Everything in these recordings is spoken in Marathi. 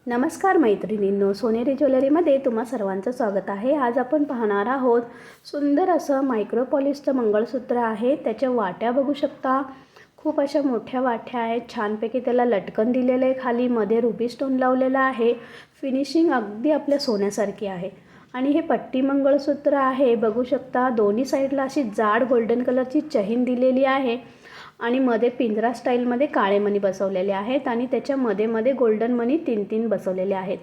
नमस्कार मैत्रिणींनो, सोनेरी ज्वेलरीमध्ये तुम्हा सर्वांचं स्वागत आहे। आज आपण पाहणार आहोत सुंदर असं मायक्रो पॉलिशचं मंगळसूत्र आहे। त्याच्या वाट्या बघू शकता, खूप अशा मोठ्या वाट्या आहेत। छानपैकी त्याला लटकन दिलेलं आहे, खाली मध्ये रुबी स्टोन लावलेला आहे। फिनिशिंग अगदी आपल्या सोन्यासारखी आहे। आणि हे पट्टी मंगळसूत्र आहे, बघू शकता दोन्ही साईडला अशी जाड गोल्डन कलरची चैन दिलेली आहे आणि मध्ये पिंजरा स्टाईलमध्ये काळे मणी बसवलेले आहेत आणि त्याच्या मध्ये गोल्डन मणी 3-3 बसवलेले आहेत।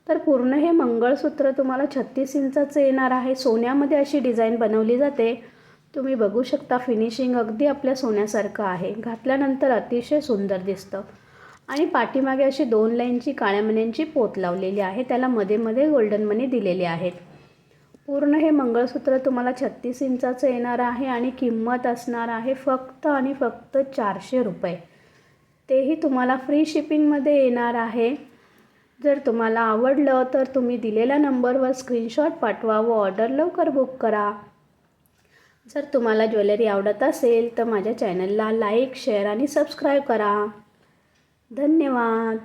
तर पूर्ण हे मंगळसूत्र तुम्हाला 36 इंचाचं येणार आहे। सोन्यामध्ये अशी डिझाइन बनवली जाते। तुम्ही बघू शकता फिनिशिंग अगदी आपल्या सोन्यासारखं आहे। घातल्यानंतर अतिशय सुंदर दिसतं आणि पाठीमागे अशी 2 लाईनची काळ्या मण्यांची पोत लावलेली आहे। त्याला मध्ये गोल्डन मणी दिलेले आहेत। पूर्ण हे मंगळसूत्र तुम्हाला 36 इंचाचं येणार आहे आणि किंमत असणार आहे फक्त आणि फक्त 400 रुपये। तेही तुम्हाला फ्री शिपिंगमध्ये येणार आहे। जर तुम्हाला आवडलं तर तुम्ही दिलेल्या नंबरवर स्क्रीनशॉट पाठवा व ऑर्डर लवकर बुक करा। जर तुम्हाला ज्वेलरी आवडत असेल तर माझ्या चॅनलला लाईक, शेअर आणि सबस्क्राईब करा। धन्यवाद।